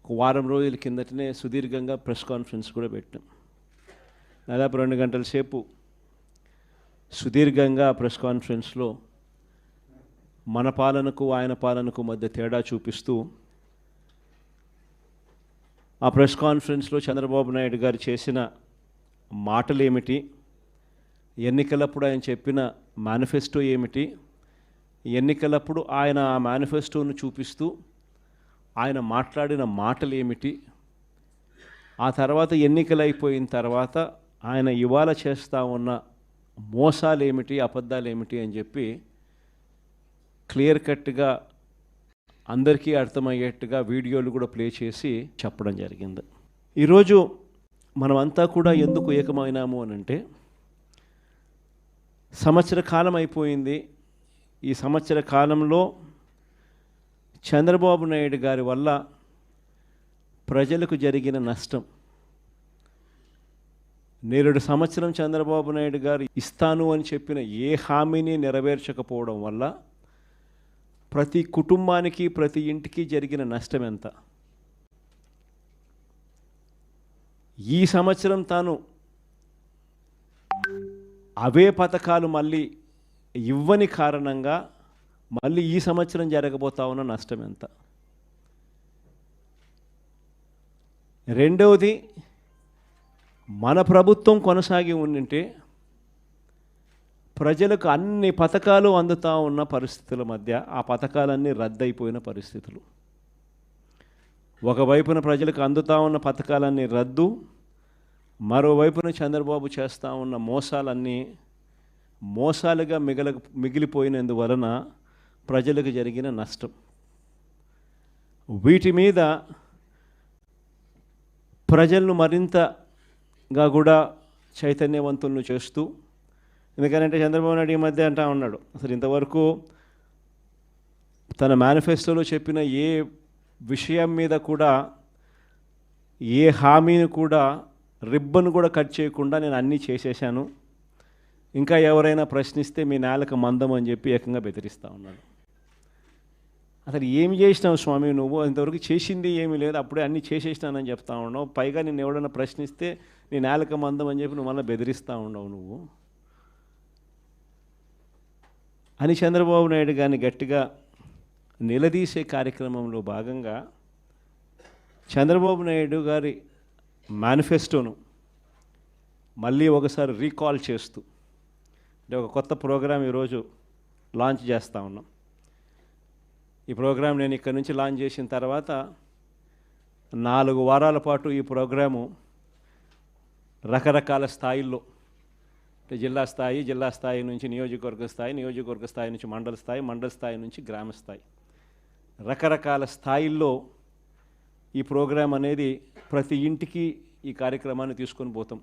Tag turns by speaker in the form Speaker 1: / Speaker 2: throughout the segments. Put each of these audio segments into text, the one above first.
Speaker 1: వారం రోజుల కిందటనే సుదీర్ఘంగా ప్రెస్ కాన్ఫరెన్స్ కూడా పెట్టాం. దాదాపు 2 గంటల సేపు సుదీర్ఘంగా ప్రెస్ కాన్ఫరెన్స్లో మన పాలనకు ఆయన పాలనకు మధ్య తేడా చూపిస్తూ ఆ ప్రెస్ కాన్ఫరెన్స్లో చంద్రబాబు నాయుడు గారు చేసిన మాటలు ఏమిటి, ఎన్నికలప్పుడు ఆయన చెప్పిన మేనిఫెస్టో ఏమిటి, ఎన్నికలప్పుడు ఆయన ఆ మేనిఫెస్టోను చూపిస్తూ ఆయన మాట్లాడిన మాటలు ఏమిటి, ఆ తర్వాత ఎన్నికలు అయిపోయిన తర్వాత ఆయన ఇవాళ చేస్తూ ఉన్న మోసాలు ఏమిటి, అబద్ధాలు ఏమిటి అని చెప్పి క్లియర్ కట్గా అందరికీ అర్థమయ్యేట్టుగా వీడియోలు కూడా ప్లే చేసి చెప్పడం జరిగింది. ఈరోజు మనమంతా కూడా ఎందుకు ఏకమైనాము అని అంటే, సంవత్సర కాలం అయిపోయింది. ఈ సంవత్సర కాలంలో చంద్రబాబు నాయుడు గారి వల్ల ప్రజలకు జరిగిన నష్టం, 2 సంవత్సరం చంద్రబాబు నాయుడు గారు ఇస్తాను అని చెప్పిన ఏ హామీని నెరవేర్చకపోవడం వల్ల ప్రతి కుటుంబానికి ప్రతి ఇంటికి జరిగిన నష్టం ఎంత, ఈ సంవత్సరం తాను అవే పథకాలు మళ్ళీ ఇవ్వని కారణంగా మళ్ళీ ఈ సంవత్సరం జరగబోతా ఉన్న నష్టం ఎంత. రెండవది, మన ప్రభుత్వం కొనసాగి ఉండింటే ప్రజలకు అన్ని పథకాలు అందుతూ ఉన్న పరిస్థితుల మధ్య ఆ పథకాలన్నీ రద్దయిపోయిన పరిస్థితులు. ఒకవైపున ప్రజలకు అందుతూ ఉన్న పథకాలన్నీ రద్దు, మరోవైపున చంద్రబాబు చేస్తూ ఉన్న మోసాలన్నీ మోసాలుగా మిగిలిపోయినందువలన ప్రజలకు జరిగిన నష్టం. వీటి మీద ప్రజలను మరింతగా కూడా చైతన్యవంతులను చేస్తూ, ఎందుకంటే చంద్రబాబు నాయుడు ఈ మధ్య అంటా ఉన్నాడు, అసలు ఇంతవరకు తన మేనిఫెస్టోలో చెప్పిన ఏ విషయం మీద కూడా ఏ హామీని కూడా రిబ్బన్ కూడా కట్ చేయకుండా నేను అన్నీ చేసేసాను, ఇంకా ఎవరైనా ప్రశ్నిస్తే మీ నేలకు మందం అని చెప్పి ఏకంగా బెదిరిస్తూ ఉన్నాడు. అసలు ఏమి చేసినావు స్వామి నువ్వు, ఇంతవరకు చేసింది ఏమీ లేదు, అప్పుడే అన్నీ చేసేసినానని చెప్తా ఉన్నావు, పైగా నేను ఎవడన్నా ప్రశ్నిస్తే నీ నేలకు మందం అని చెప్పి నువ్వు మళ్ళీ బెదిరిస్తూ ఉండవు నువ్వు అని చంద్రబాబు నాయుడు గారిని గట్టిగా నిలదీసే కార్యక్రమంలో భాగంగా చంద్రబాబు నాయుడు గారి మేనిఫెస్టోను మళ్ళీ ఒకసారి రీకాల్ చేస్తూ అంటే ఒక కొత్త ప్రోగ్రాం ఈరోజు లాంచ్ చేస్తూ ఉన్నాం. ఈ ప్రోగ్రాం నేను ఇక్కడ నుంచి లాంచ్ చేసిన తర్వాత 4 వారాల పాటు ఈ ప్రోగ్రాము రకరకాల స్థాయిల్లో, జిల్లా స్థాయి నుంచి నియోజకవర్గ స్థాయి నుంచి మండల స్థాయి నుంచి గ్రామ స్థాయి, రకరకాల స్థాయిల్లో ఈ ప్రోగ్రాం అనేది ప్రతి ఇంటికి ఈ కార్యక్రమాన్ని తీసుకొని పోతాం.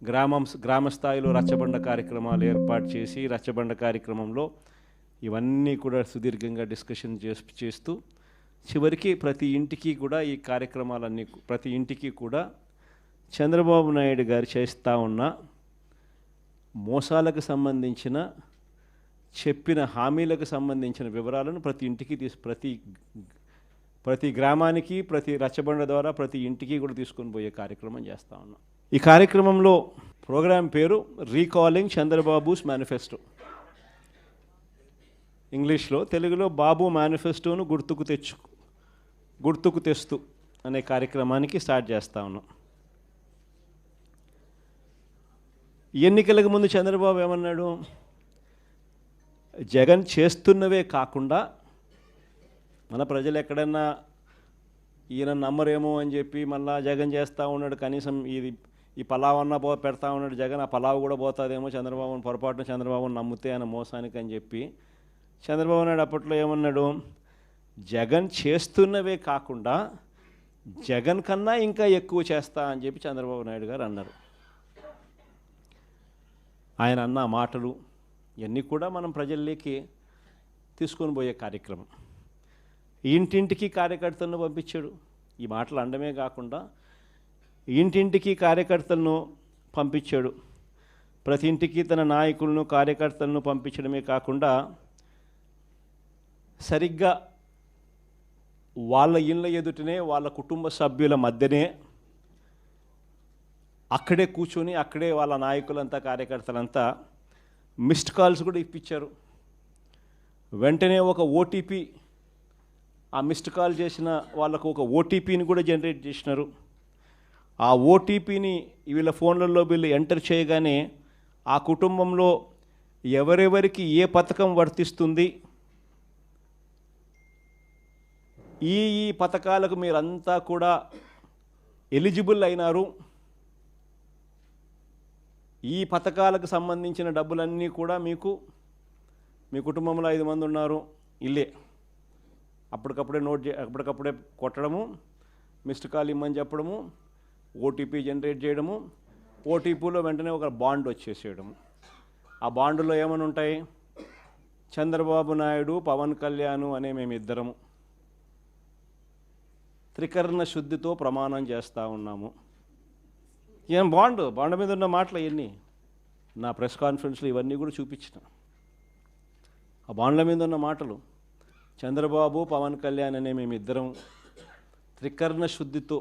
Speaker 1: గ్రామ స్థాయిలో రచ్చబండ కార్యక్రమాలు ఏర్పాటు చేసి రచ్చబండ కార్యక్రమంలో ఇవన్నీ కూడా సుదీర్ఘంగా డిస్కషన్ చేస్తూ చివరికి ప్రతి ఇంటికి కూడా ఈ కార్యక్రమాలన్నీ ప్రతి ఇంటికి కూడా చంద్రబాబు నాయుడు గారు చేస్తూ ఉన్న మోసాలకు సంబంధించిన చెప్పిన హామీలకు సంబంధించిన వివరాలను ప్రతి ఇంటికి ప్రతి గ్రామానికి ప్రతి రచ్చబండ ద్వారా ప్రతి ఇంటికి కూడా తీసుకొని పోయే కార్యక్రమం చేస్తూ ఉన్నాం. ఈ కార్యక్రమంలో ప్రోగ్రాం పేరు రీకాలింగ్ చంద్రబాబుస్ మేనిఫెస్టో, ఇంగ్లీష్లో, తెలుగులో బాబు మేనిఫెస్టోను గుర్తుకు తెస్తూ అనే కార్యక్రమానికి స్టార్ట్ చేస్తూ ఉన్నాం. ఎన్నికలకు ముందు చంద్రబాబు ఏమన్నాడు, జగన్ చేస్తున్నవే కాకుండా మన ప్రజలు ఎక్కడన్నా ఈయన నమ్మరేమో అని చెప్పి మళ్ళా జగన్ చేస్తూ ఉన్నాడు, కనీసం ఈ పలావన్నా పెడతా ఉన్నాడు జగన్, ఆ పలావ్ కూడా పోతుందేమో చంద్రబాబుని పొరపాటున చంద్రబాబుని నమ్మితే ఆయన మోసానికి అని చెప్పి చంద్రబాబు నాయుడు అప్పట్లో ఏమన్నాడు, జగన్ చేస్తున్నవే కాకుండా జగన్ కన్నా ఇంకా ఎక్కువ చేస్తా అని చెప్పి చంద్రబాబు నాయుడు గారు అన్నారు. ఆయన అన్న మాటలు ఇవన్నీ కూడా మనం ప్రజల్లోకి తీసుకొని పోయే కార్యక్రమం. ఇంటింటికి కార్యకర్తలను పంపించాడు. ఈ మాటలు అనడమే కాకుండా ఇంటింటికి కార్యకర్తలను పంపించాడు. ప్రతి ఇంటికి తన నాయకులను కార్యకర్తలను పంపించడమే కాకుండా సరిగ్గా వాళ్ళ ఇళ్ళ ఎదుటనే వాళ్ళ కుటుంబ సభ్యుల మధ్యనే అక్కడే కూర్చొని అక్కడే వాళ్ళ నాయకులంతా కార్యకర్తలంతా మిస్డ్ కాల్స్ కూడా ఇప్పించారు. వెంటనే ఒక ఓటీపీ, ఆ మిస్డ్ కాల్ చేసిన వాళ్ళకు ఒక ఓటీపీని కూడా జనరేట్ చేసినారు. ఆ ఓటీపీని వీళ్ళ ఫోన్లలో వీళ్ళు ఎంటర్ చేయగానే ఆ కుటుంబంలో ఎవరెవరికి ఏ పథకం వర్తిస్తుంది, ఈ పథకాలకు మీరంతా కూడా ఎలిజిబుల్ అయినారు, ఈ పథకాలకు సంబంధించిన డబ్బులన్నీ కూడా మీకు, మీ కుటుంబంలో 5 మంది ఉన్నారు, ఇల్లే అప్పటికప్పుడే కొట్టడము, మిస్డ్ కాల్ ఇమ్మని చెప్పడము, ఓటీపీ జనరేట్ చేయడము, ఓటీపీలో వెంటనే ఒక బాండ్ వచ్చేసేయడము. ఆ బాండులో ఏమని ఉంటాయి, చంద్రబాబు నాయుడు, పవన్ కళ్యాణ్ అనే మేమిద్దరము త్రికరణ శుద్ధితో ప్రమాణం చేస్తూ ఉన్నాము. ఏం బాండ్ మీద ఉన్న మాటలు ఇవన్నీ నా ప్రెస్ కాన్ఫరెన్స్లో ఇవన్నీ కూడా చూపించిన. ఆ బాండ్ల మీద ఉన్న మాటలు, చంద్రబాబు పవన్ కళ్యాణ్ అనే మేమిద్దరం త్రికరణ శుద్ధితో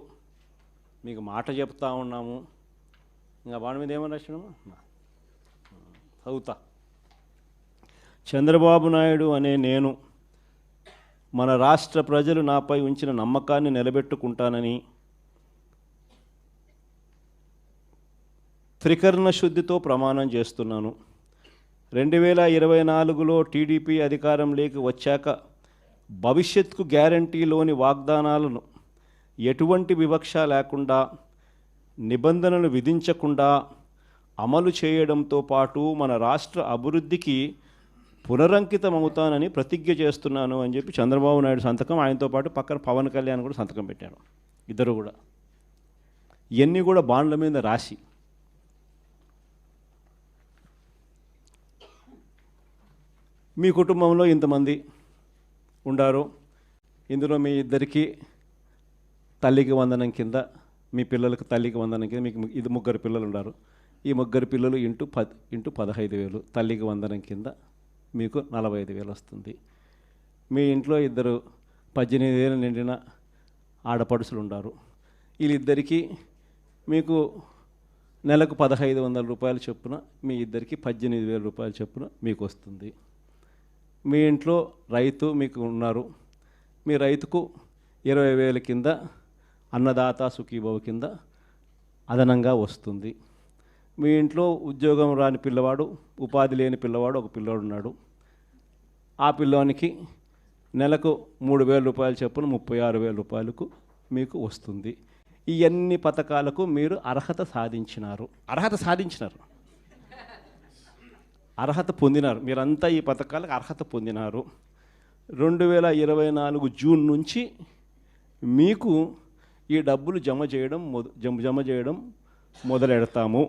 Speaker 1: మీకు మాట చెప్తా ఉన్నాము. ఇంకా బాండ్ మీద ఏమని రాసినాము చదువుతా. చంద్రబాబు నాయుడు అనే నేను మన రాష్ట్ర ప్రజలు నాపై ఉంచిన నమ్మకాన్ని నిలబెట్టుకుంటానని త్రికరణ శుద్ధితో ప్రమాణం చేస్తున్నాను. 2024లో టీడీపీ అధికారంలోకి వచ్చాక భవిష్యత్తుకు గ్యారంటీలోని వాగ్దానాలను ఎటువంటి వివక్ష లేకుండా, నిబంధనలు విధించకుండా అమలు చేయడంతో పాటు మన రాష్ట్ర అభివృద్ధికి పునరంకితమవుతానని ప్రతిజ్ఞ చేస్తున్నాను అని చెప్పి చంద్రబాబు నాయుడు సంతకం, ఆయనతో పాటు పక్కన పవన్ కళ్యాణ్ కూడా సంతకం పెట్టారు. ఇద్దరు కూడా ఇవన్నీ కూడా బాండ్ల మీద రాసి మీ కుటుంబంలో ఇంతమంది ఉండారు, ఇందులో మీ ఇద్దరికి తల్లికి వందనం కింద, మీ పిల్లలకు తల్లికి వందనం కింద మీకు ఇది 3 పిల్లలు ఉన్నారు, ఈ 3 పిల్లలు ఇంటూ 15,000 తల్లికి వందనం కింద మీకు 45,000 వస్తుంది. మీ ఇంట్లో 2 18 ఏళ్ళు నిండిన ఆడపడుచులు ఉన్నారు, వీళ్ళిద్దరికీ మీకు నెలకు 1,500 రూపాయలు చొప్పున, మీ ఇద్దరికి 18,000 రూపాయలు చొప్పున మీకు వస్తుంది. మీ ఇంట్లో రైతు మీకు ఉన్నారు, మీ రైతుకు 20,000 కింద అన్నదాత సుఖీభవ కింద అదనంగా వస్తుంది. మీ ఇంట్లో ఉద్యోగం రాని పిల్లవాడు, ఉపాధి లేని పిల్లవాడు ఒక పిల్లవాడు ఉన్నాడు, ఆ పిల్లోనికి నెలకు 3,000 రూపాయలు చొప్పున 36,000 రూపాయలకు మీకు వస్తుంది. ఈ అన్ని పథకాలకు మీరు అర్హత సాధించినారు, అర్హత పొందినారు. మీరంతా ఈ పథకాలకు అర్హత పొందినారు. 2024 జూన్ నుంచి మీకు ఈ డబ్బులు జమ చేయడం మొదలెడతాము.